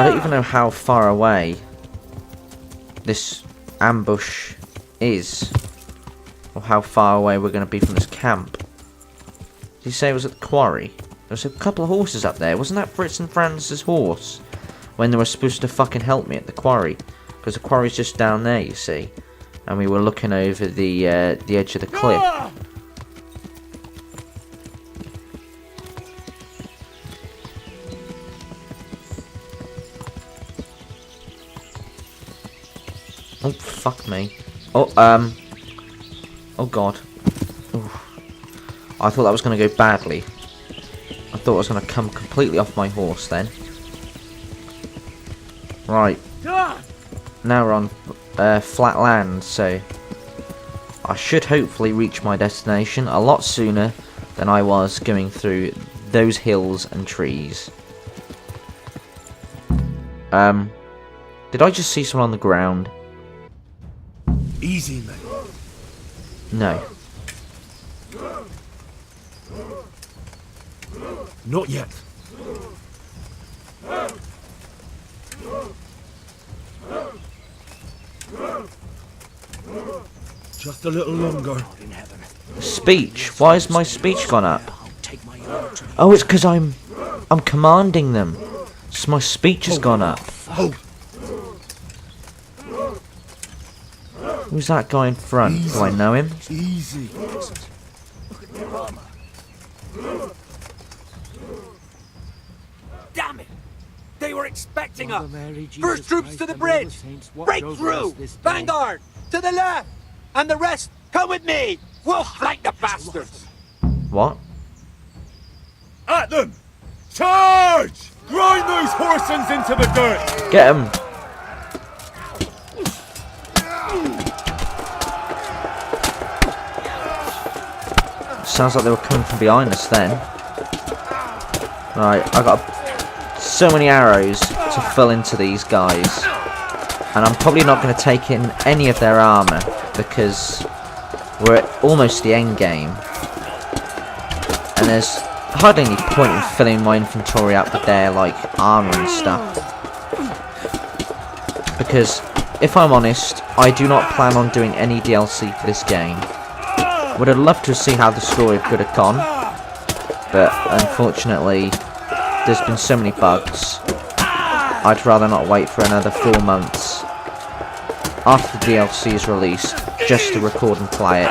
I don't even know how far away this ambush is, or how far away we're going to be from this camp. Did you say it was at the quarry? There was a couple of horses up there. Wasn't that Fritz and Francis' horse? When they were supposed to fucking help me at the quarry. Because the quarry's just down there, you see. And we were looking over the edge of the cliff. Oh, fuck me. Oh, oh god. Ooh. I thought that was going to go badly. I thought I was going to come completely off my horse then. Right. Now we're on flat land, so I should hopefully reach my destination a lot sooner than I was going through those hills and trees. Did I just see someone on the ground? Easy, mate. No. Not yet. Just a little longer. Speech? Why has my speech gone up? Oh, it's because I'm commanding them. So my speech has gone up. Oh, Who's that guy in front? easy. Do I know him? Easy. Damn it! They were expecting us! First troops to the bridge! Break through! Vanguard! To the left! And the rest, come with me! We'll flank the bastards! What? At them! Charge! Grind those horsens into the dirt! Get him! Sounds like they were coming from behind us then. Right, I got so many arrows to fill into these guys. And I'm probably not going to take in any of their armour, because we're at almost the end game. And there's hardly any point in filling my inventory up with their, like, armour and stuff. Because, if I'm honest, I do not plan on doing any DLC for this game. Would have loved to see how the story could have gone, but unfortunately, there's been so many bugs. I'd rather not wait for another 4 months after the DLC is released just to record and play it.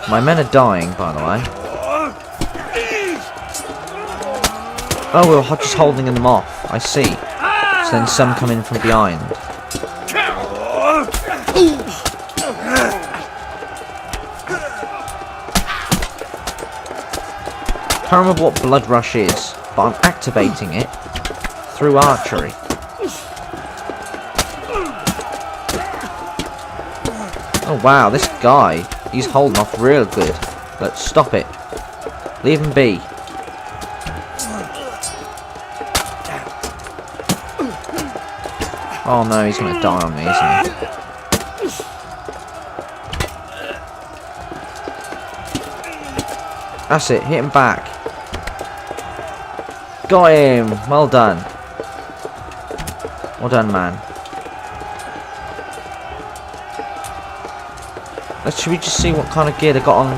My men are dying, by the way. Oh, we're just holding them off. I see. So then some come in from behind. I can't remember what Blood Rush is, but I'm activating it through archery. Oh wow, this guy, he's holding off real good. Let's stop it. Leave him be. Oh no, he's gonna die on me, isn't he? That's it, hit him back. Got him! Well done. Well done, man. Should we just see what kind of gear they got on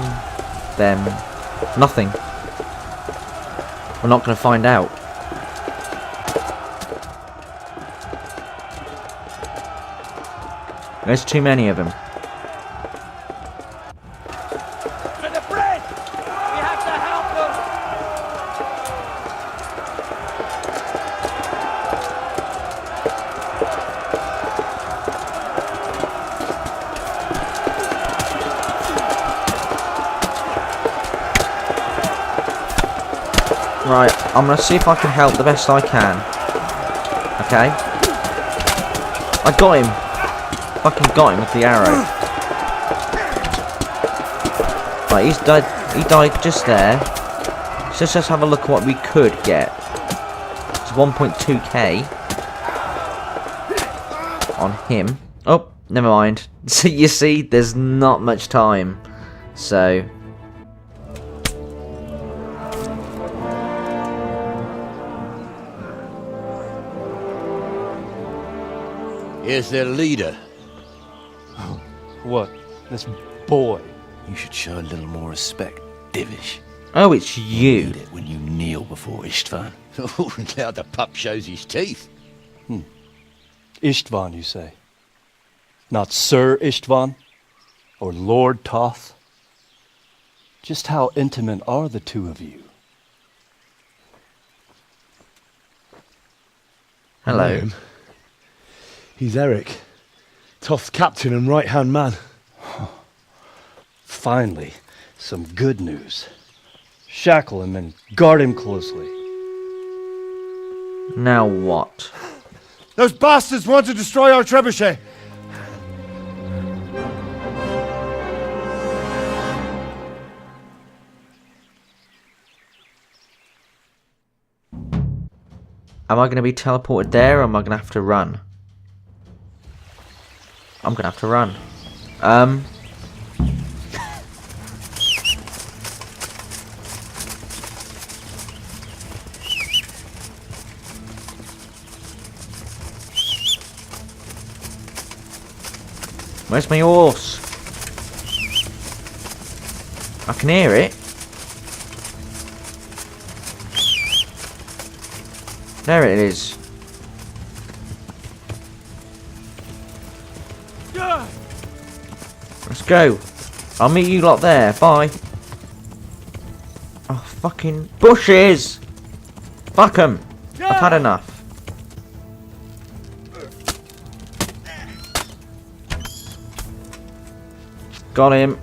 them? Nothing. We're not gonna find out. There's too many of them. To the bridge! We have to help them! Right, I'm gonna see if I can help the best I can. Okay? I got him! Fucking got him with the arrow. Right, he's died. He died just there. So let's have a look at what we could get. It's 1.2k on him. Oh, never mind. So you see, there's not much time. So... Here's their leader. What? This boy? You should show a little more respect, Divish. Oh, it's you. Need it when you kneel before Istvan. Oh, now the pup shows his teeth. Istvan, you say? Not Sir Istvan? Or Lord Toth? Just how intimate are the two of you? Hello. He's Eric, Toth's captain and right-hand man. Finally, some good news. Shackle him and guard him closely. Now what? Those bastards want to destroy our trebuchet. Am I going to be teleported there, or am I going to have to run? I'm going to have to run. Where's my horse? I can hear it. There it is. Let's go. I'll meet you lot there. Bye. Oh, fucking bushes! Fuck 'em. I've had enough. Got him.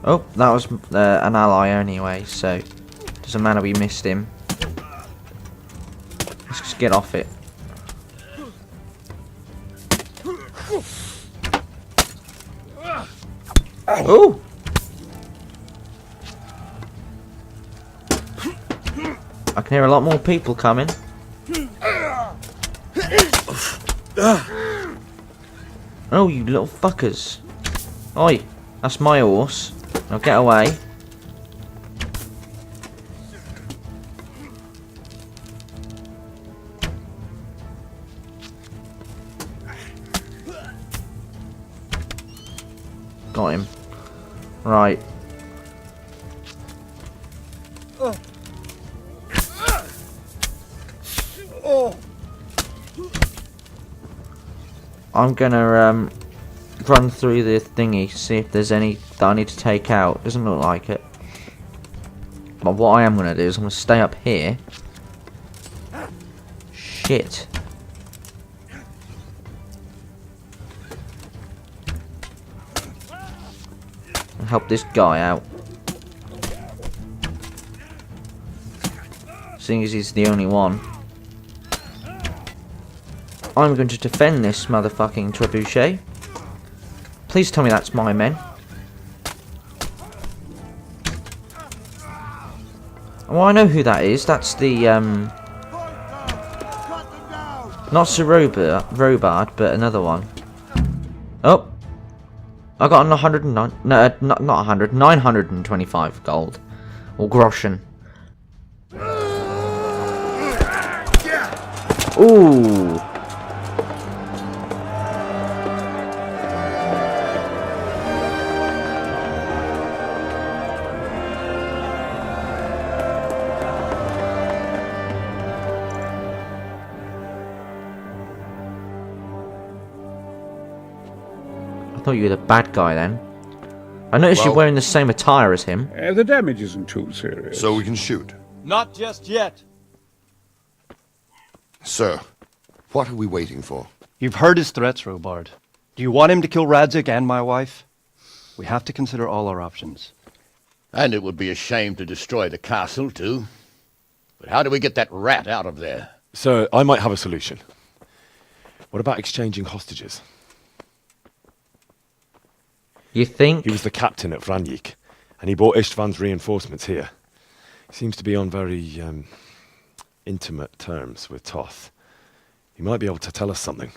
Oh, that was an ally anyway, so doesn't matter we missed him. Let's just get off it. Oh! I can hear a lot more people coming. Oh, you little fuckers. Oi, that's my horse. Now get away. Got him. Right. I'm gonna run through the thingy, see if there's any that I need to take out. Doesn't look like it. But what I am gonna do is I'm gonna stay up here. Shit. And help this guy out. Seeing as he's the only one. I'm going to defend this motherfucking trebuchet. Please tell me that's my men. Oh, I know who that is. That's the, not Sir Robard, but another one. Oh! I got an 109... No, not 100. 925 gold. Or groschen. Ooh! I thought you were the bad guy then. I noticed you're wearing the same attire as him. The damage isn't too serious. So we can shoot. Not just yet. Sir, what are we waiting for? You've heard his threats, Robard. Do you want him to kill Radzik and my wife? We have to consider all our options. And it would be a shame to destroy the castle, too. But how do we get that rat out of there? Sir, I might have a solution. What about exchanging hostages? You think? He was the captain at Vranjik, and he brought Istvan's reinforcements here. He seems to be on very intimate terms with Toth. He might be able to tell us something.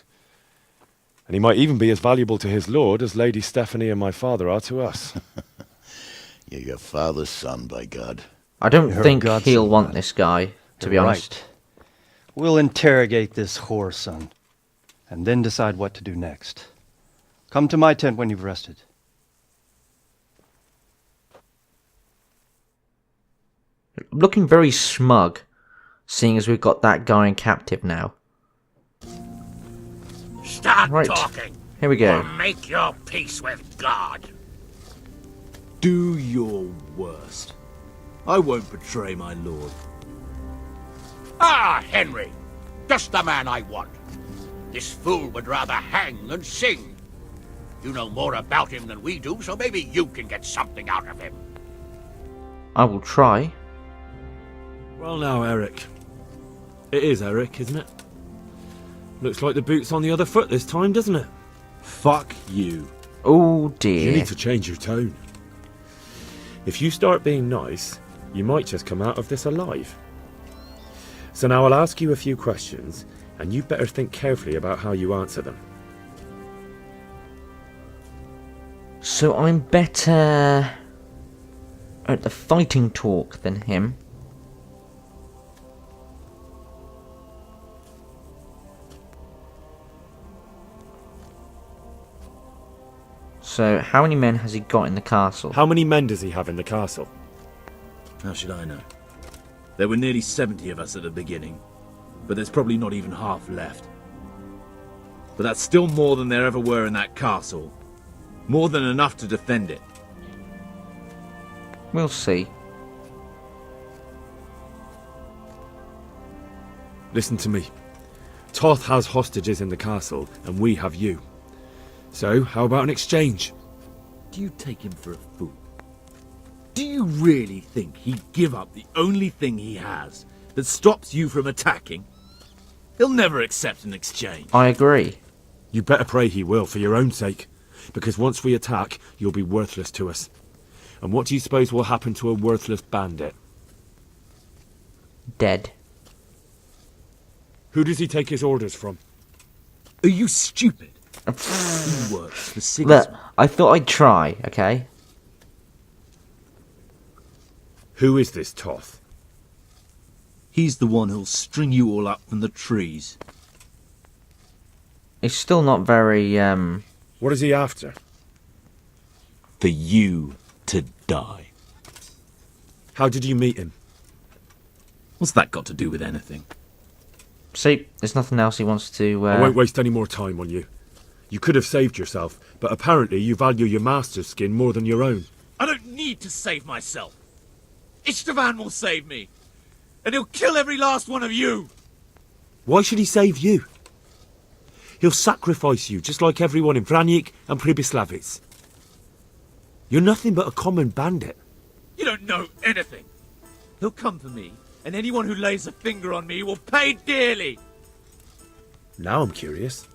And he might even be as valuable to his lord as Lady Stephanie and my father are to us. You're your father's son, by God. I don't You're think God's he'll son, want lad. this guy, to be You're honest. right. We'll interrogate this whore son, and then decide what to do next. Come to my tent when you've rested. Looking very smug, seeing as we've got that guy in captive now. Start Right. talking. Here we go. Or make your peace with God. Do your worst. I won't betray my lord. Ah, Henry. Just the man I want. This fool would rather hang than sing. You know more about him than we do, so maybe you can get something out of him. I will try. Well now, Eric. It is Eric, isn't it? Looks like the boot's on the other foot this time, doesn't it? Fuck you. Oh You dear. need to change your tone. If you start being nice, you might just come out of this alive. So now I'll ask you a few questions, and you'd better think carefully about how you answer them. So I'm better at the fighting talk than him. So how many men has he got in the castle? How many men does he have in the castle? How should I know? There were nearly 70 of us at the beginning, but there's probably not even half left. But that's still more than there ever were in that castle. More than enough to defend it. We'll see. Listen to me. Toth has hostages in the castle, and we have you. So, how about an exchange? Do you take him for a fool? Do you really think he'd give up the only thing he has that stops you from attacking? He'll never accept an exchange. I agree. You better pray he will, for your own sake. Because once we attack, you'll be worthless to us. And what do you suppose will happen to a worthless bandit? Dead. Who does he take his orders from? Are you stupid? He works for Look, Sigismund. I thought I'd try, okay? Who is this Toth? He's the one who'll string you all up from the trees. He's still not very, What is he after? For you to die. How did you meet him? What's that got to do with anything? See, there's nothing else he wants to, I won't waste any more time on you. You could have saved yourself, but apparently you value your master's skin more than your own. I don't need to save myself. Istvan will save me. And he'll kill every last one of you. Why should he save you? He'll sacrifice you, just like everyone in Vranjik and Pribyslavitz. You're nothing but a common bandit. You don't know anything. He'll come for me, and anyone who lays a finger on me will pay dearly. Now I'm curious.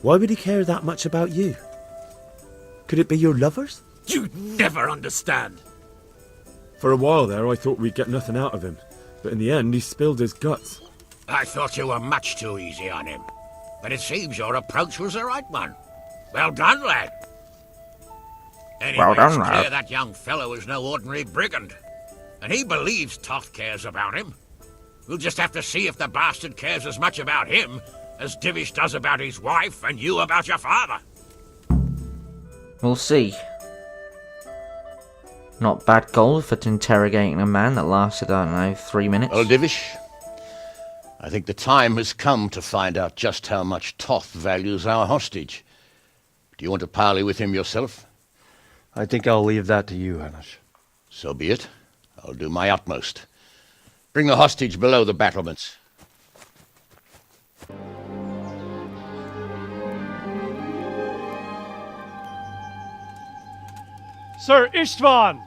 Why would he care that much about you? Could it be your lovers? You'd never understand. For a while there, I thought we'd get nothing out of him. But in the end, he spilled his guts. I thought you were much too easy on him. But it seems your approach was the right one. Well done, lad. Anyway, Well done, it's lad. clear that young fellow is no ordinary brigand. And he believes Toth cares about him. We'll just have to see if the bastard cares as much about him as Divish does about his wife and you about your father. We'll see. Not bad goal for interrogating a man that lasted, I don't know, 3 minutes. Well, Divish, I think the time has come to find out just how much Toth values our hostage. Do you want to parley with him yourself? I think I'll leave that to you, Hanish. So be it. I'll do my utmost. Bring the hostage below the battlements. Sir Istvan!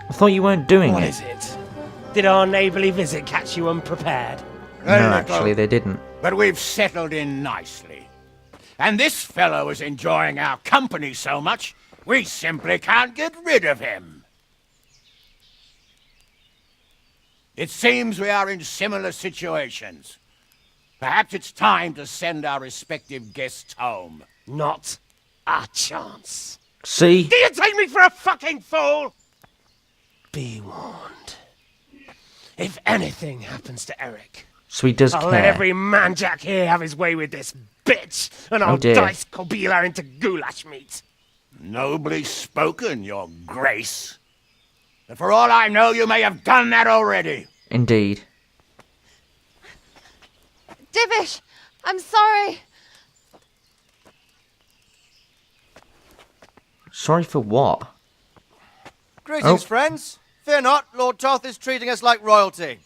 I thought you weren't doing What it. is it? Did our neighbourly visit catch you unprepared? No, actually, they didn't. But we've settled in nicely. And this fellow is enjoying our company so much, we simply can't get rid of him. It seems we are in similar situations. Perhaps it's time to send our respective guests home. Not a chance. See? Do you take me for a fucking fool? Be warned. If anything happens to Eric, So he does I'll care. let every man-jack here have his way with this bitch, and I'll dear. dice Kobila into goulash meat. Nobly spoken, your grace. But for all I know, you may have done that already. Indeed. Divish, I'm sorry. Sorry for what? Greetings, Oh. friends. Fear not, Lord Toth is treating us like royalty.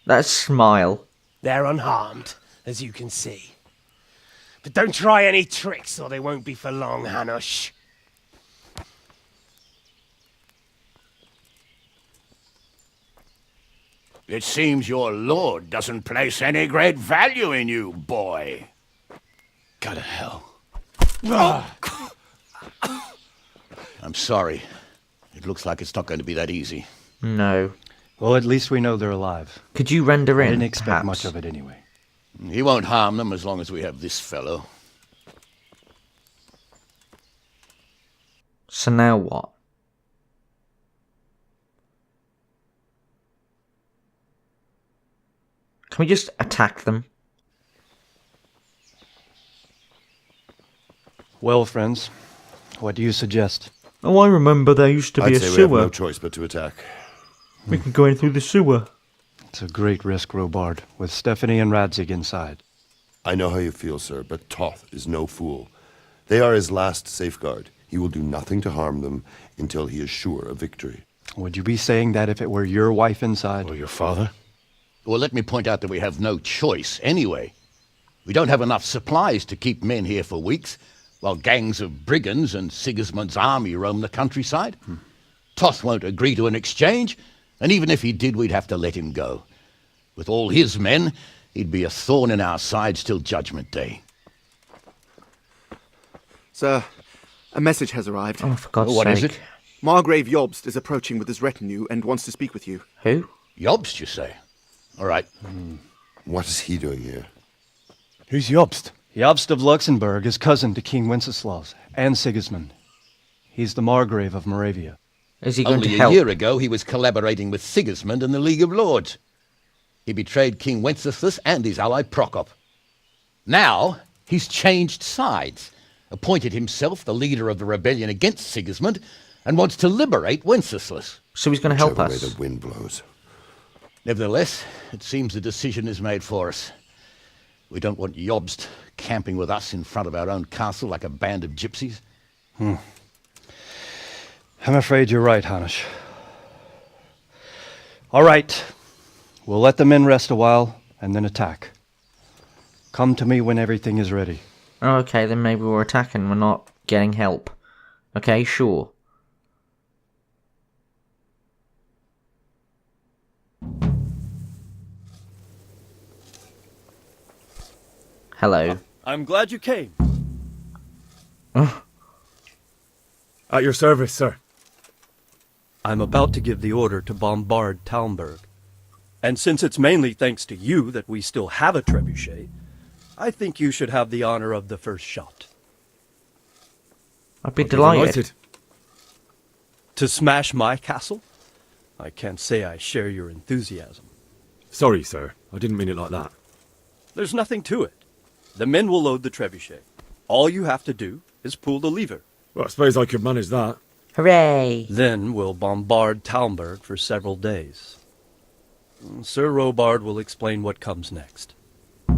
That smile. They're unharmed, as you can see. But don't try any tricks, or they won't be for long, Hanush. It seems your lord doesn't place any great value in you, boy. Go to hell. I'm sorry. It looks like it's not going to be that easy. No. Well, at least we know they're alive. Could you render I in? didn't expect perhaps? much of it anyway. He won't harm them as long as we have this fellow. So now what? Can we just attack them? Well, friends, what do you suggest? Oh, I remember there used to be I'd a say we have sewer. no choice but to attack. We can go in through the sewer. It's a great risk, Robard, with Stephanie and Radzig inside. I know how you feel, sir, but Toth is no fool. They are his last safeguard. He will do nothing to harm them until he is sure of victory. Would you be saying that if it were your wife inside? Or your father? Well, let me point out that we have no choice anyway. We don't have enough supplies to keep men here for weeks, while gangs of brigands and Sigismund's army roam the countryside. Toth won't agree to an exchange, and even if he did, we'd have to let him go. With all his men, he'd be a thorn in our sides till Judgment Day. Sir, a message has arrived. Oh, for God's What sake. is it? Margrave Jobst is approaching with his retinue and wants to speak with you. Who? Jobst, you say? All right. What is he doing here? Who's Jobst? Jobst of Luxembourg is cousin to King Wenceslaus and Sigismund. He's the Margrave of Moravia. Is he going Only to a help? year ago, he was collaborating with Sigismund and the League of Lords. He betrayed King Wenceslas and his ally Prokop. Now, he's changed sides, appointed himself the leader of the rebellion against Sigismund, and wants to liberate Wenceslas. So he's going to help Whichever way us. the wind blows. Nevertheless, it seems the decision is made for us. We don't want Jobst camping with us in front of our own castle like a band of gypsies. I'm afraid you're right, Hanush. All right. We'll let the men rest a while and then attack. Come to me when everything is ready. Oh, okay, then maybe we're attacking. We're not getting help. Okay, sure. Hello. I'm glad you came. At your service, sir. I'm about to give the order to bombard Talmberg. And since it's mainly thanks to you that we still have a trebuchet, I think you should have the honor of the first shot. I'd be delighted. Delighted. To smash my castle? I can't say I share your enthusiasm. Sorry, sir. I didn't mean it like that. There's nothing to it. The men will load the trebuchet. All you have to do is pull the lever. Well, I suppose I could manage that. Hooray! Then we'll bombard Talmberg for several days. Sir Robard will explain what comes next.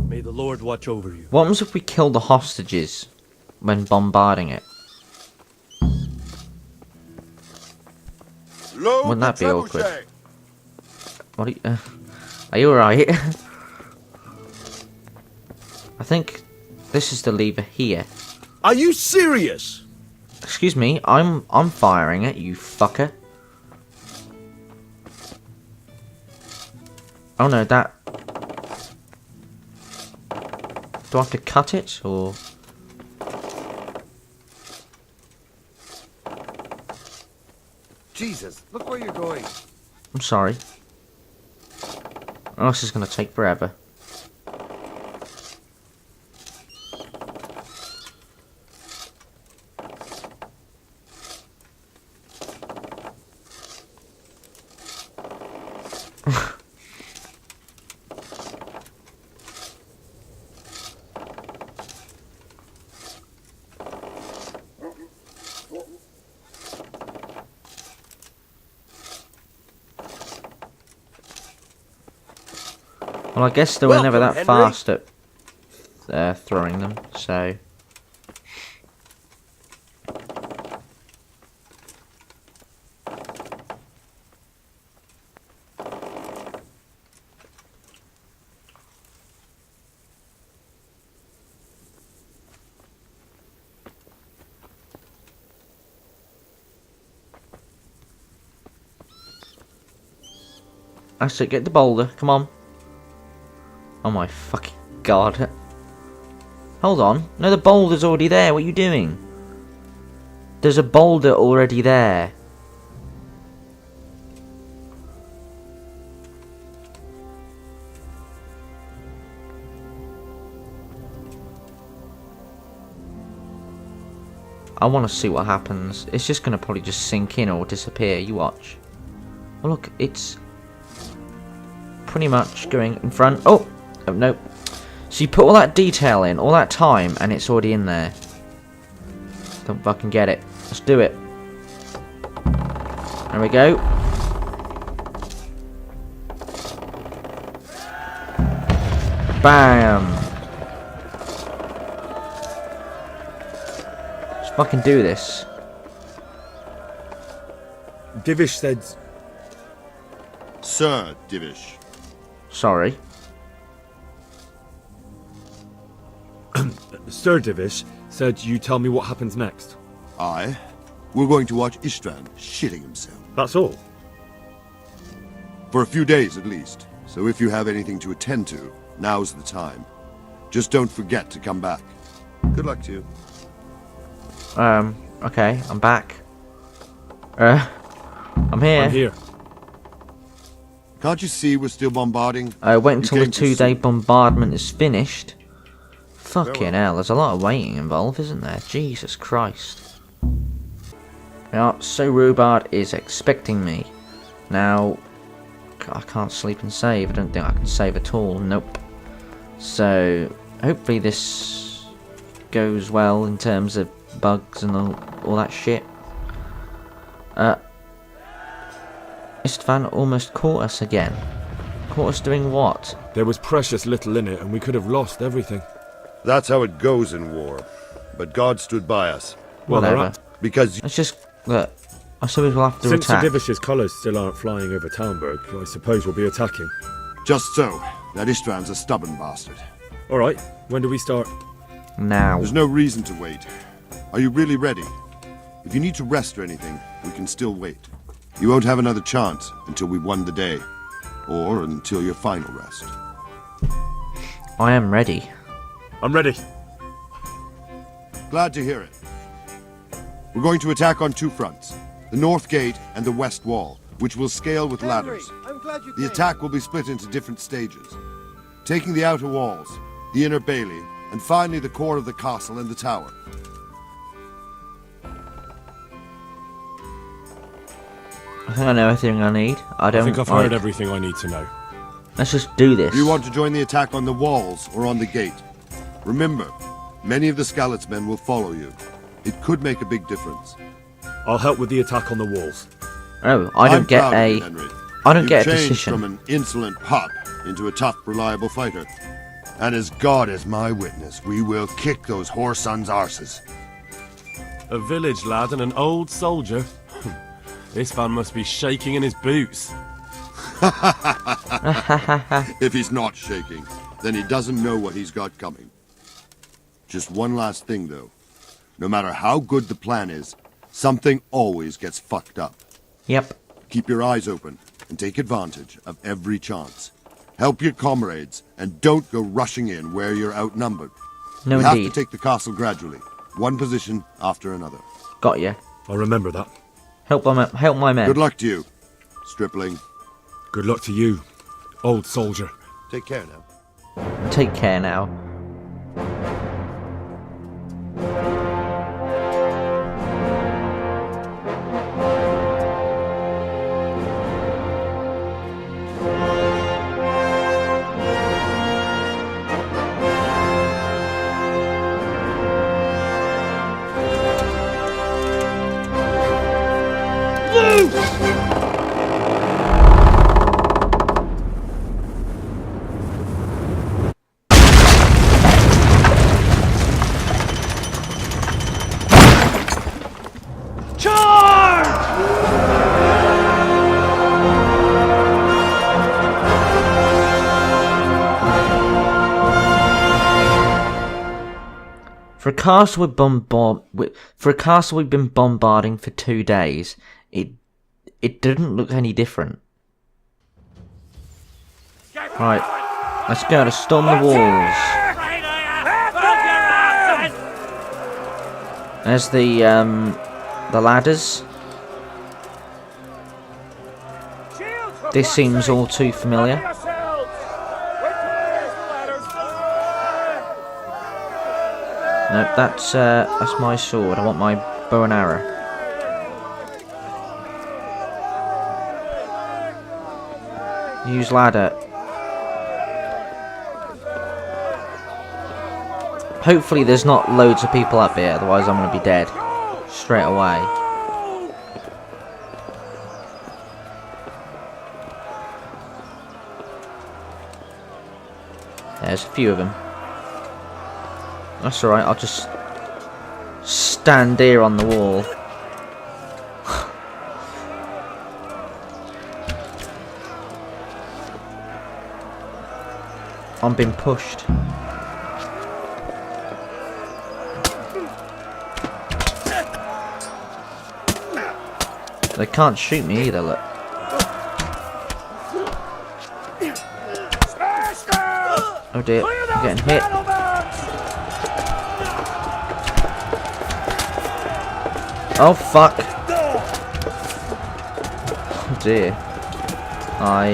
May the Lord watch over you. What happens if we kill the hostages when bombarding it? Wouldn't that be awkward? What are you alright? I think this is the lever here. Are you serious? Excuse me, I'm firing it, you fucker. Oh no, Do I have to cut it, or...? Jesus, look where you're going. I'm sorry. Oh, this is going to take forever. Well, I guess they were never that Henry. fast at throwing them, so... That's it, get the boulder, come on. Oh my fucking god. Hold on. No, the boulder's already there. What are you doing? There's a boulder already there. I want to see what happens. It's just going to probably just sink in or disappear. You watch. Oh, look. It's pretty much going in front. Oh! Oh, nope. So you put all that detail in, all that time, and it's already in there. Don't fucking get it. Let's do it. There we go. Bam! Let's fucking do this. Divish said... Sir Divish. Sorry. Sir Divish said you tell me what happens next. Aye. We're going to watch Istvan shitting himself. That's all. For a few days at least. So if you have anything to attend to, now's the time. Just don't forget to come back. Good luck to you. Okay, I'm back. I'm here. I'm here. Can't you see we're still bombarding? Wait until the came too 2-day soon. bombardment is finished. Fucking hell, there's a lot of waiting involved, isn't there? Jesus Christ. Yeah, so Rhubarb is expecting me. Now, I can't sleep and save. I don't think I can save at all. Nope. So, hopefully this goes well in terms of bugs and all that shit. Istvan almost caught us again. Caught us doing what? There was precious little in it, and we could have lost everything. That's how it goes in war. But God stood by us. Well, they're Whatever. up. Because Let's just look. I suppose we'll have to Since attack. the Divish's colours still aren't flying over Talmberg, I suppose we'll be attacking. just so, that Istvan's a stubborn bastard. Alright, when do we start? Now. There's no reason to wait. Are you really ready? If you need to rest or anything, we can still wait. You won't have another chance until we've won the day. Or until your final rest. I am ready. I'm ready. Glad to hear it. We're going to attack on two fronts. The north gate and the west wall, which will scale with ladders. The attack will be split into different stages. Taking the outer walls, the inner bailey, and finally the core of the castle and the tower. I think I know everything I need. I don't. I think I've like... heard everything I need to know. Let's just do this. Do you want to join the attack on the walls or on the gate? Remember, many of the Skalitz men will follow you. It could make a big difference. I'll help with the attack on the walls. Oh, I don't I'm get proud of a. you, Henry. I don't You've get a changed decision. from an insolent pup into a tough, reliable fighter. And as God is my witness, we will kick those whore sons' arses. A village lad and an old soldier. This man must be shaking in his boots. If he's not shaking, then he doesn't know what he's got coming. Just one last thing, though. No matter how good the plan is, something always gets fucked up. Yep. Keep your eyes open and take advantage of every chance. Help your comrades, and don't go rushing in where you're outnumbered. No, we indeed. have to take the castle gradually, one position after another. Got ya. I'll remember that. Help my men. Good luck to you, stripling. Good luck to you, old soldier. Take care now. Take care now. For a castle we've been bombarding for 2 days, it didn't look any different. Right, let's go to storm the walls. There's the ladders. This seems all too familiar. Nope, that's my sword. I want my bow and arrow. Use ladder. Hopefully there's not loads of people up here, otherwise I'm gonna be dead straight away. There's a few of them. That's alright, I'll just stand here on the wall. I'm being pushed. They can't shoot me either, look. Oh dear, I'm getting hit. Oh fuck! Oh dear. I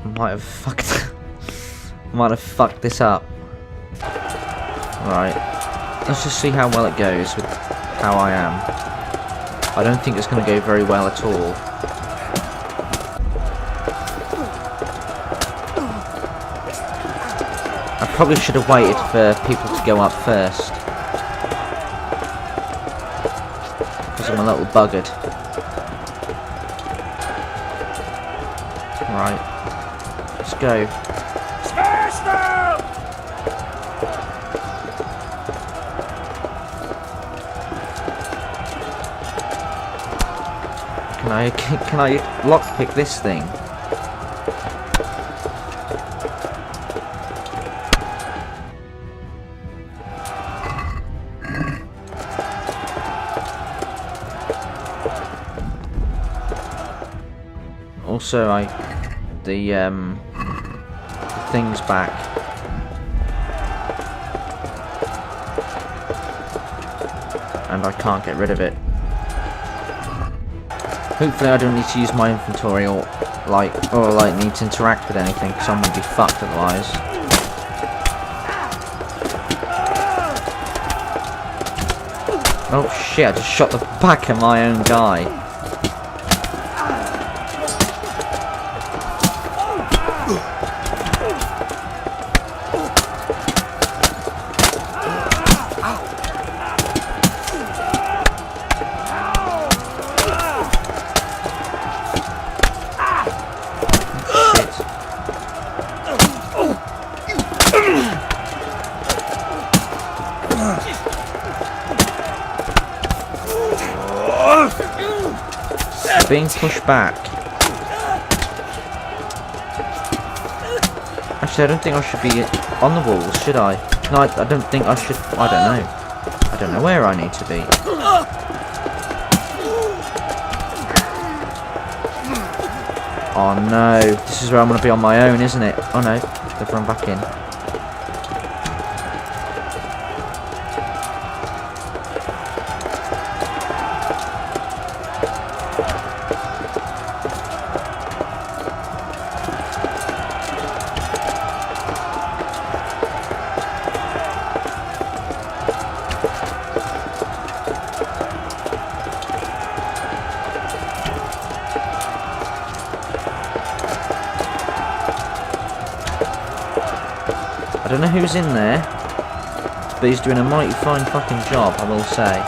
might have fucked this up. Right. Let's just see how well it goes with how I am. I don't think it's going to go very well at all. I probably should have waited for people to go up first. Because I'm a little buggered. Right. Let's go. Can I lockpick this thing? Also, the thing's back. And I can't get rid of it. Hopefully I don't need to use my inventory or need to interact with anything, because I'm gonna be fucked otherwise. Oh shit, I just shot the back of my own guy. Being pushed back. Actually, I don't think I should be on the walls, should I? No, I don't think I should. I don't know. I don't know where I need to be. Oh no, this is where I'm going to be on my own, isn't it? Oh no, they've run back in. I don't know who's in there, but he's doing a mighty fine fucking job, I will say.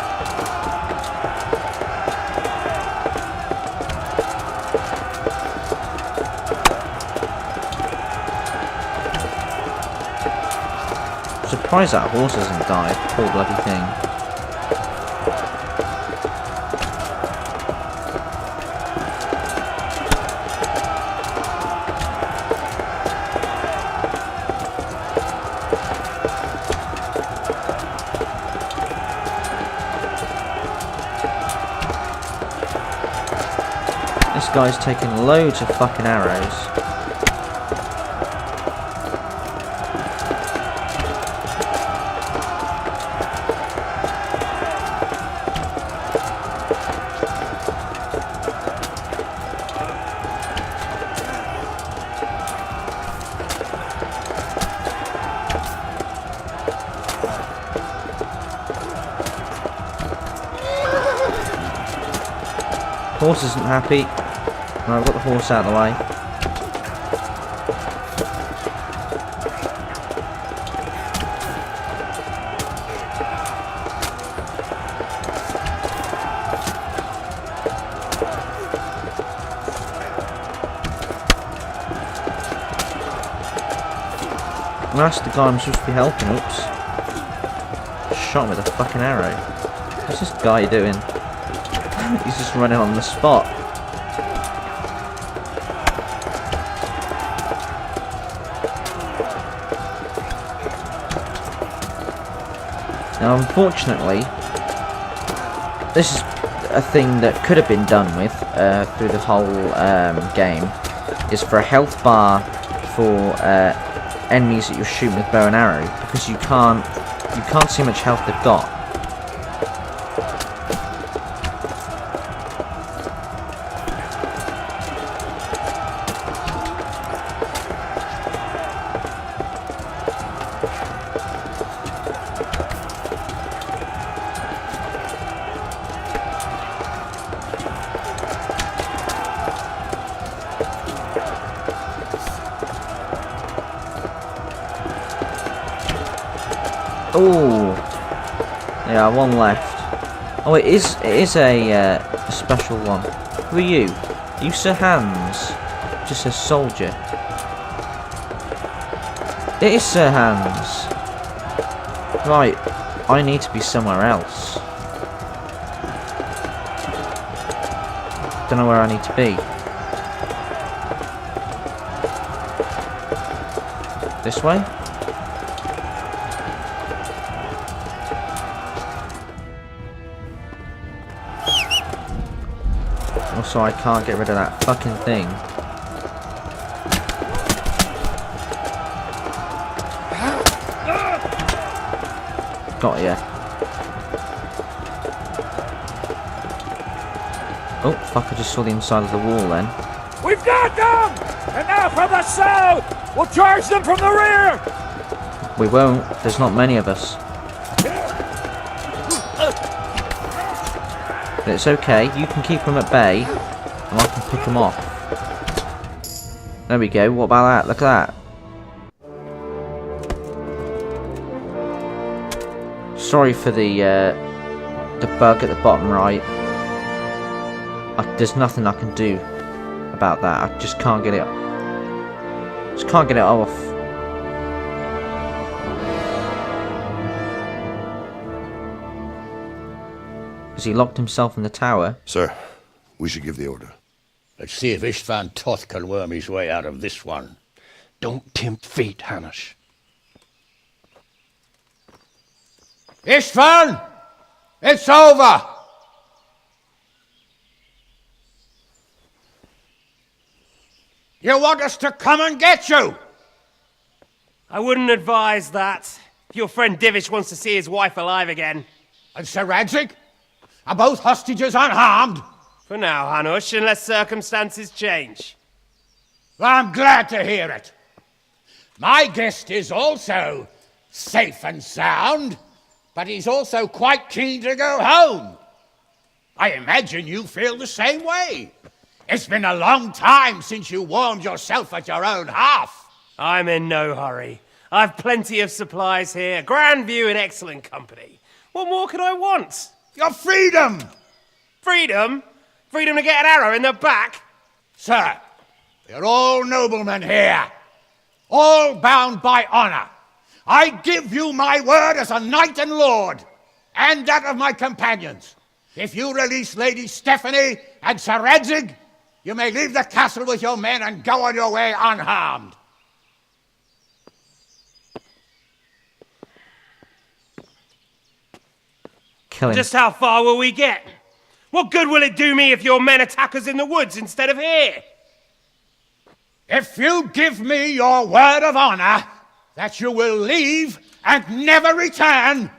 I'm surprised that horse hasn't died, poor bloody thing. This guy's taking loads of fucking arrows. Horse isn't happy. No, I've got the horse out of the way. Well, that's the guy I'm supposed to be helping. Oops. Shot him with a fucking arrow. What's this guy doing? He's just running on the spot. Now, unfortunately, this is a thing that could have been done with through the whole game, is for a health bar for enemies that you're shooting with bow and arrow, because you can't see how much health they've got. Oh, yeah, one left. Oh, it is a special one. Who are you? You Sir Hans? Just says soldier. It is Sir Hans. Right, I need to be somewhere else. Don't know where I need to be. This way? Also, I can't get rid of that fucking thing. Got ya. Oh, fuck, I just saw the inside of the wall then. We've got them! And now from the south! We'll charge them from the rear! We won't. There's not many of us. But it's okay. You can keep them at bay, and I can pick them off. There we go. What about that? Look at that. Sorry for the bug at the bottom right. There's nothing I can do about that. I just can't get it. Just can't get it off. Has he locked himself in the tower? Sir, we should give the order. Let's see if Istvan Toth can worm his way out of this one. Don't tempt fate, Hanish. Istvan! It's over! You want us to come and get you? I wouldn't advise that. If your friend Divish wants to see his wife alive again. And Sir Radzig? Are both hostages unharmed? For now, Hanush, unless circumstances change. Well, I'm glad to hear it. My guest is also safe and sound, but he's also quite keen to go home. I imagine you feel the same way. It's been a long time since you warmed yourself at your own hearth. I'm in no hurry. I've plenty of supplies here, grand view and excellent company. What more could I want? Your freedom! Freedom? Freedom to get an arrow in the back? Sir, we're all noblemen here, all bound by honor. I give you my word as a knight and lord, and that of my companions. If you release Lady Stephanie and Sir Radzig, you may leave the castle with your men and go on your way unharmed. Kill him. Just how far will we get? What good will it do me if your men attack us in the woods instead of here? If you give me your word of honor that you will leave and never return,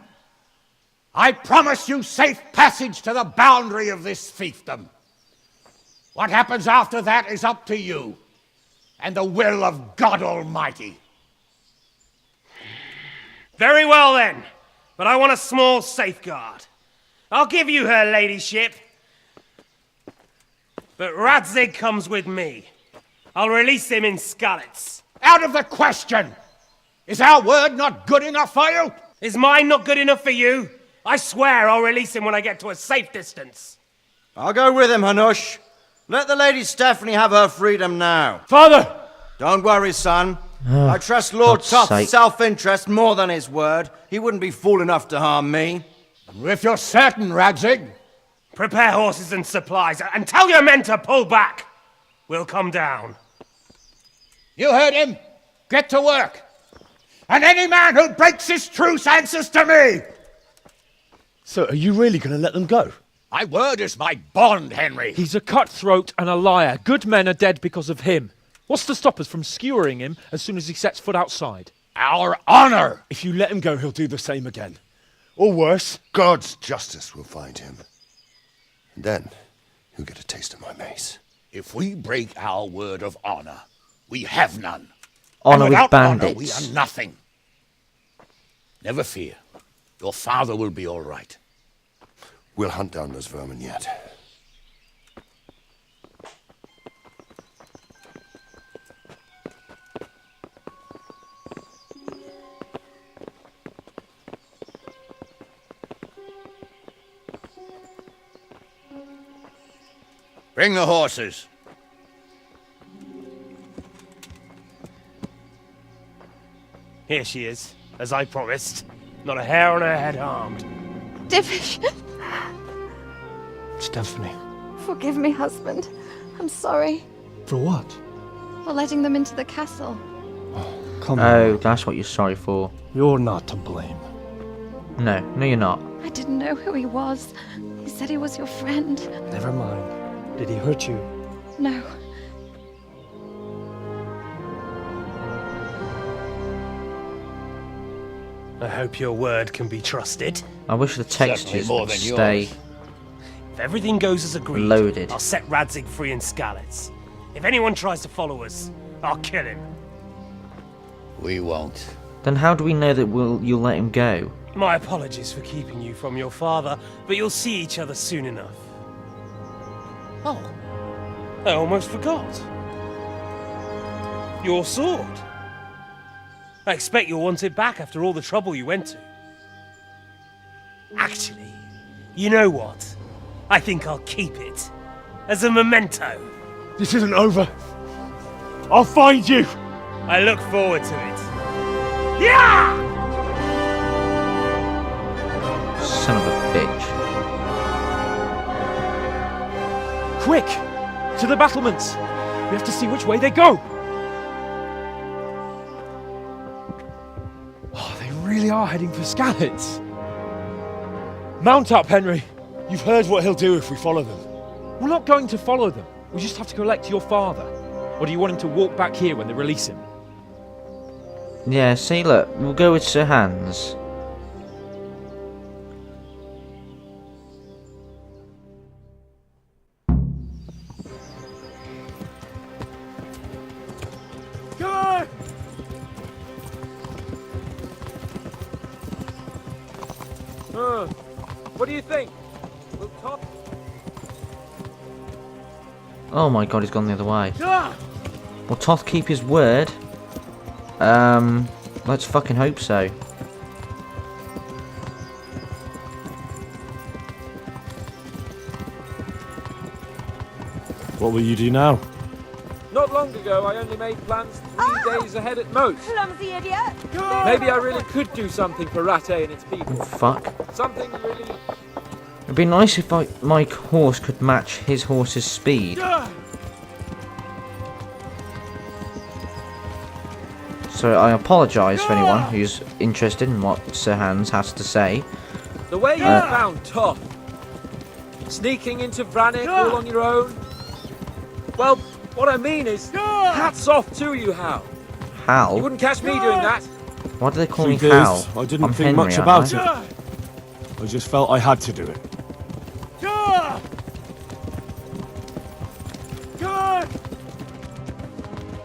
I promise you safe passage to the boundary of this fiefdom. What happens after that is up to you and the will of God Almighty. Very well then, but I want a small safeguard. I'll give you her ladyship, but Radzig comes with me. I'll release him in Skalitz. Out of the question! Is our word not good enough for you? Is mine not good enough for you? I swear I'll release him when I get to a safe distance. I'll go with him, Hanush. Let the Lady Stephanie have her freedom now. Father! Don't worry, son. I trust Lord God's Toth's sake. self-interest more than his word. He wouldn't be fool enough to harm me. If you're certain, Radzig. Prepare horses and supplies, and tell your men to pull back. We'll come down. You heard him. Get to work. And any man who breaks this truce answers to me. So, are you really going to let them go? My word is my bond, Henry. He's a cutthroat and a liar. Good men are dead because of him. What's to stop us from skewering him as soon as he sets foot outside? Our honor. If you let him go, he'll do the same again. Or worse. God's justice will find him. And then he'll get a taste of my mace. If we break our word of honor, we have none. Honor And with without honor, we bandits. are nothing. Never fear. Your father will be all right. We'll hunt down those vermin yet. Bring the horses. Here she is, as I promised. Not a hair on her head harmed. Divish! Stephanie. Forgive me, husband. I'm sorry For what? for letting them into the castle. Come Oh, on. that's what you're sorry for. You're not to blame. No, you're not. I didn't know who he was. He said he was your friend. Never mind. Did he hurt you? No. I hope your word can be trusted. I wish the textures more would than stay yours. If everything goes as agreed, loaded. I'll set Radzig free in Skalitz. If anyone tries to follow us, I'll kill him. We won't. Then how do we know that you'll let him go? My apologies for keeping you from your father, but you'll see each other soon enough. Oh, I almost forgot. Your sword. I expect you'll want it back after all the trouble you went to. Actually, you know what? I think I'll keep it. As a memento. This isn't over. I'll find you. I look forward to it. Yeah! Son of a bitch. Quick! To the battlements! We have to see which way they go! Oh, they really are heading for Skalitz. Mount up, Henry. You've heard what he'll do if we follow them. We're not going to follow them. We just have to collect your father. Or do you want him to walk back here when they release him? Yeah, see, look, we'll go with Sir Hans. Good! What do you think? Will Toth... Oh my god, he's gone the other way. Will Toth keep his word? Let's fucking hope so. What will you do now? Not long ago, I only made plans 3 days ahead at most. Clumsy idiot! Maybe I really could do something for Rattay and its people. Oh, fuck. Something really... It'd be nice if my horse could match his horse's speed. So I apologise for anyone who's interested in what Sir Hans has to say. The way you found Toth, sneaking into Brannick all on your own. Well, what I mean is, hats off to you, Hal. Hal? You wouldn't catch me doing that. Why do they call me Truth Hal? is, I didn't I'm think Henry, much aren't about I? it. I just felt I had to do it.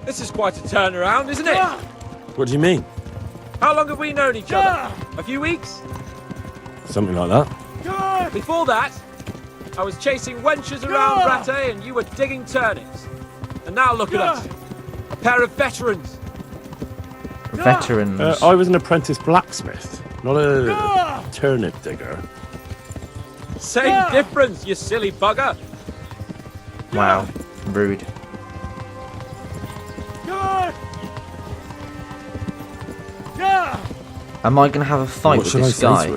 This is quite a turnaround, isn't it? What do you mean? How long have we known each other? A few weeks? Something like that. Before that, I was chasing wenches around Rattay and you were digging turnips. And now look at us. A pair of veterans. Veterans. I was an apprentice blacksmith, not a turnip digger. Same difference, you silly bugger. Wow. Rude. Am I going to have a fight with this guy?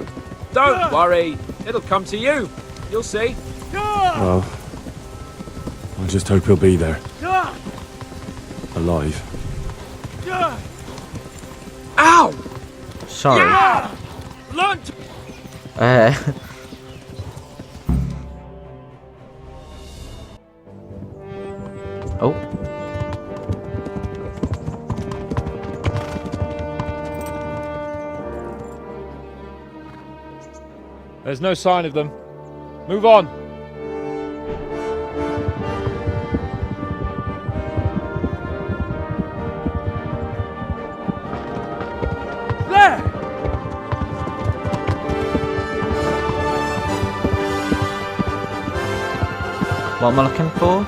Don't worry. It'll come to you. You'll see. Well, I just hope he'll be there. Alive. Ow! Sorry. Learn to... Oh. There's no sign of them. Move on. There! What am I looking for?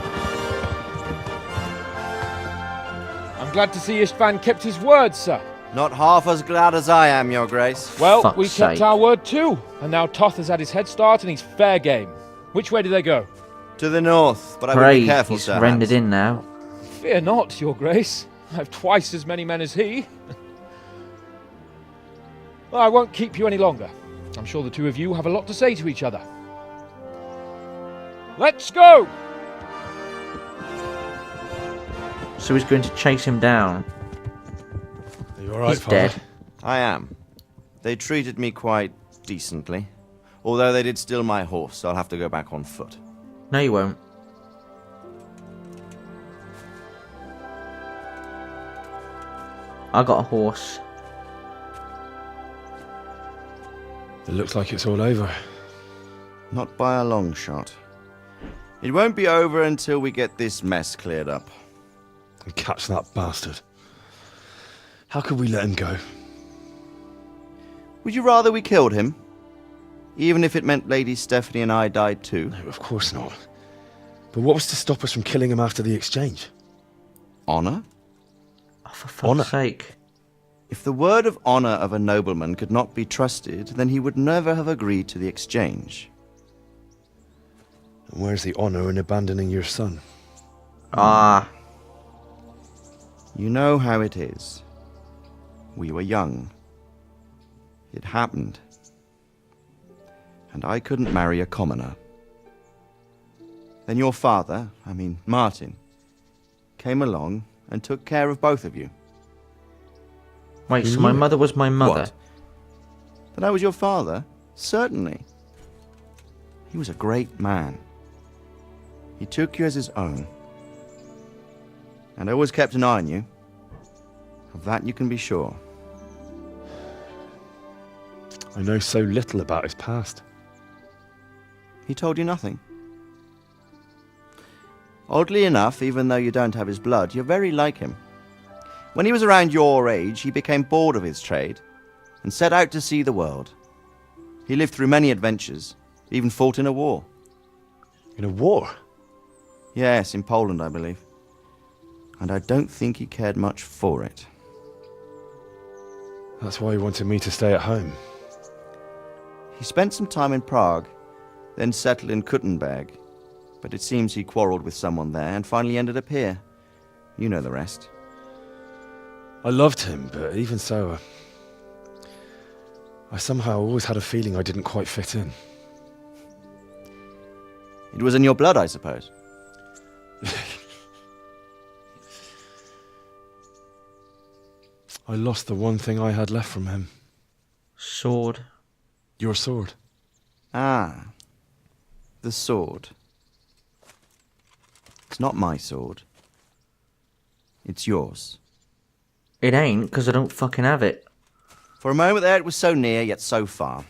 I'm glad to see Istvan kept his word, sir. Not half as glad as I am, Your Grace. Well, Fuck's we kept sake. our word too. And now Toth has had his head start and he's fair game. Which way do they go? To the north, but I would Hooray, be careful, he's Sir rendered Hans. in now. Fear not, Your Grace. I have twice as many men as he. Well, I won't keep you any longer. I'm sure the two of you have a lot to say to each other. Let's go! So he's going to chase him down. Are you alright, He's Father? dead. I am. They treated me quite decently. Although they did steal my horse, so I'll have to go back on foot. No, you won't. I got a horse. It looks like it's all over. Not by a long shot. It won't be over until we get this mess cleared up. And catch that bastard. How could we let him go? Would you rather we killed him? Even if it meant Lady Stephanie and I died too? No, of course not. But what was to stop us from killing him after the exchange? Honor? Oh, for fuck's sake. If the word of honor of a nobleman could not be trusted, then he would never have agreed to the exchange. And where's the honor in abandoning your son? Ah. You know how it is. We were young. It happened. And I couldn't marry a commoner. Then your father, Martin, came along and took care of both of you. Wait, so my mother was my mother? What? That I was your father? Certainly. He was a great man. He took you as his own. And I always kept an eye on you. Of that you can be sure. I know so little about his past. He told you nothing? Oddly enough, even though you don't have his blood, you're very like him. When he was around your age, he became bored of his trade and set out to see the world. He lived through many adventures, even fought in a war. In a war? Yes, in Poland, I believe. And I don't think he cared much for it. That's why he wanted me to stay at home. He spent some time in Prague, then settled in Talmberg, but it seems he quarreled with someone there and finally ended up here. You know the rest. I loved him, but even so, I somehow always had a feeling I didn't quite fit in. It was in your blood, I suppose. I lost the one thing I had left from him. Sword. Your sword. Ah. The sword. It's not my sword. It's yours. It ain't, because I don't fucking have it. For a moment there, it was so near, yet so far.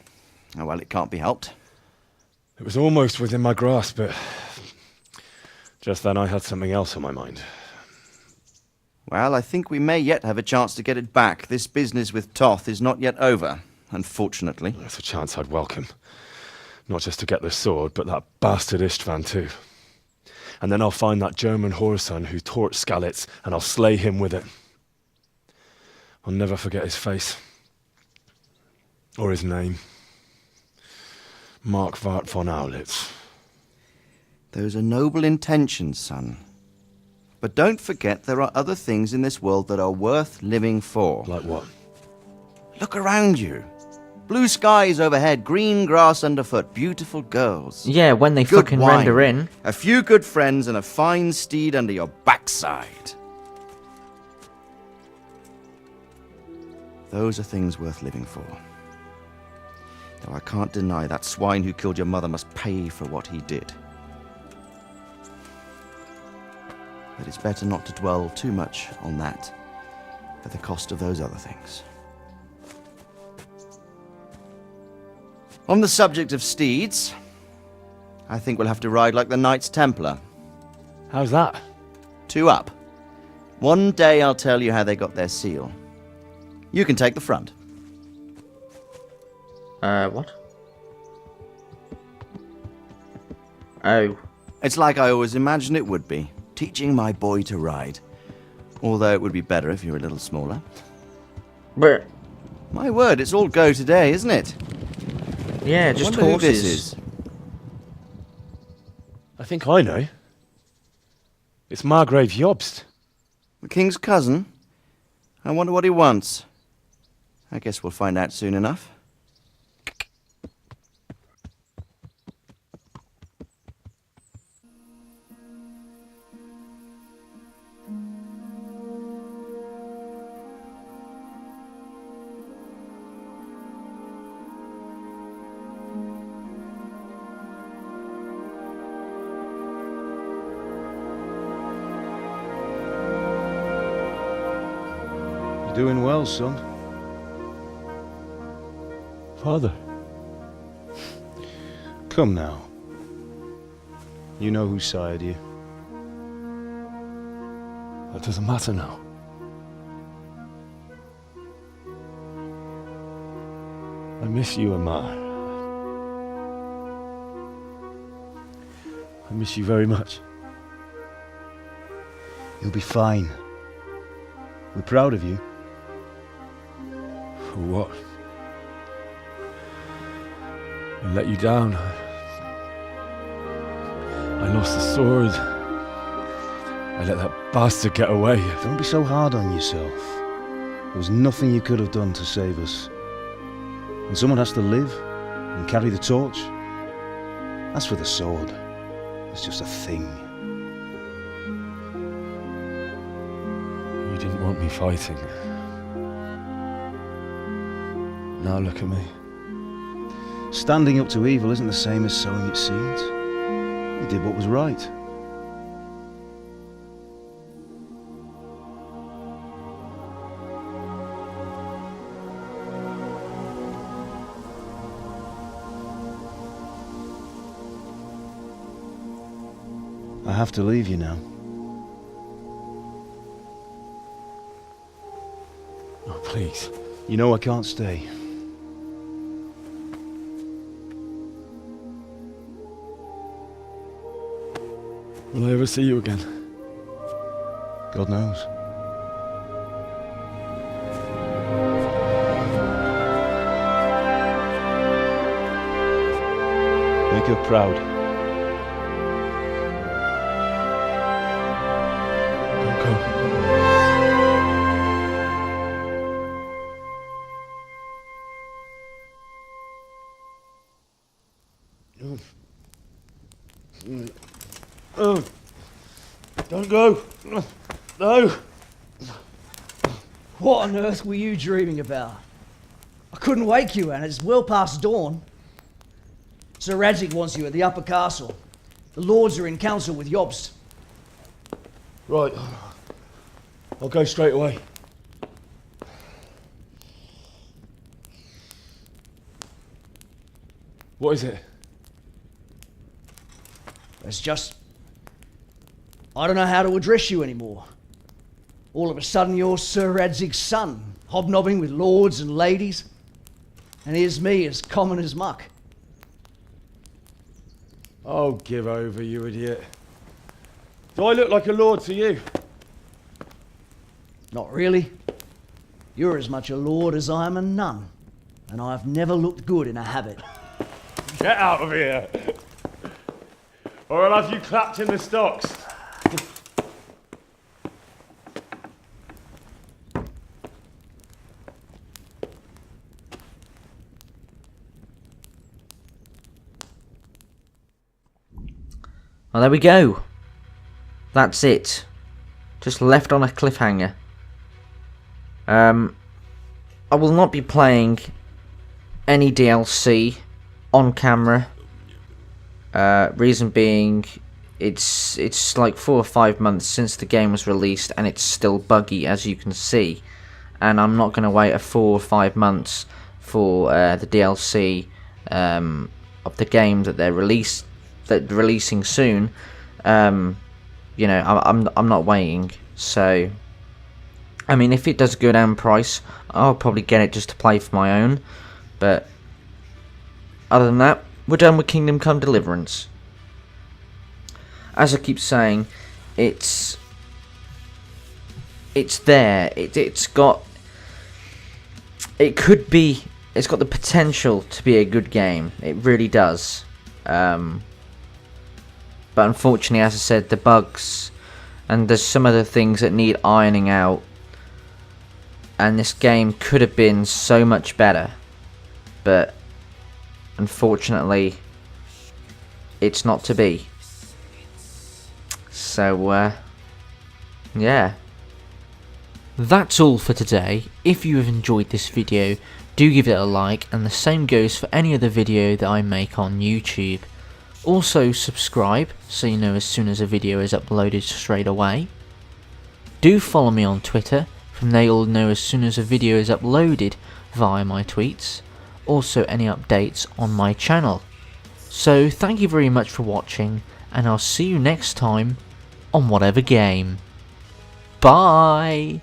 Oh, well, it can't be helped. It was almost within my grasp, but just then I had something else on my mind. Well, I think we may yet have a chance to get it back. This business with Toth is not yet over, unfortunately. That's a chance I'd welcome. Not just to get the sword, but that bastard Istvan too. And then I'll find that German whoreson who torched Skalitz, and I'll slay him with it. I'll never forget his face. Or his name. Marquardt von Aulitz. Those are noble intentions, son. But don't forget there are other things in this world that are worth living for. Like what? Look around you. Blue skies overhead, green grass underfoot, beautiful girls. Yeah, when they good fucking wine, render in. a few good friends and a fine steed under your backside. Those are things worth living for. Though I can't deny that swine who killed your mother must pay for what he did. But it's better not to dwell too much on that at the cost of those other things. On the subject of steeds, I think we'll have to ride like the Knights Templar. How's that? 2 up. One day I'll tell you how they got their seal. You can take the front. What? Oh. It's like I always imagined it would be. Teaching my boy to ride. Although it would be better if you were a little smaller. But my word, it's all go today, isn't it? Yeah, just I wonder who horses. this is. I think I know. It's Margrave Jobst. The king's cousin? I wonder what he wants. I guess we'll find out soon enough. Doing well, son. Father. Come now. You know who sired you. That doesn't matter now. I miss you, Amar. I miss you very much. You'll be fine. We're proud of you. For what? I let you down. I lost the sword. I let that bastard get away. Don't be so hard on yourself. There was nothing you could have done to save us. And someone has to live and carry the torch. As for the sword, it's just a thing. You didn't want me fighting. Now look at me. Standing up to evil isn't the same as sowing its seeds. You did what was right. I have to leave you now. Oh, please. You know I can't stay. Will I ever see you again? God knows. Make her proud. Don't go. Oh, don't go. No. What on earth were you dreaming about? I couldn't wake you, and it's well past dawn. Sir Radzig wants you at the upper castle. The lords are in council with Jobst. Right. I'll go straight away. What is it? It's just... I don't know how to address you anymore. All of a sudden you're Sir Radzig's son, hobnobbing with lords and ladies. And here's me, as common as muck. Oh, give over, you idiot. Do I look like a lord to you? Not really. You're as much a lord as I am a nun. And I've never looked good in a habit. Get out of here! Or I'll have you clapped in the stocks. Well, there we go. That's it. Just left on a cliffhanger. I will not be playing any DLC on camera. Reason being, it's like 4 or 5 months since the game was released, and it's still buggy, as you can see. And I'm not going to wait 4 or 5 months for the DLC of the game that they're releasing soon. You know, I'm not waiting. So, I mean, if it does go down price, I'll probably get it just to play for my own. But other than that, we're done with Kingdom Come Deliverance. As I keep saying, it's there. It's got the potential to be a good game. It really does. But unfortunately, as I said, the bugs and there's some other things that need ironing out. And this game could have been so much better, but unfortunately, it's not to be. So, yeah. That's all for today. If you have enjoyed this video, do give it a like, and the same goes for any other video that I make on YouTube. Also subscribe, so you know as soon as a video is uploaded straight away. Do follow me on Twitter, from there you'll know as soon as a video is uploaded via my tweets. Also any updates on my channel. So thank you very much for watching, and I'll see you next time on whatever game. Bye!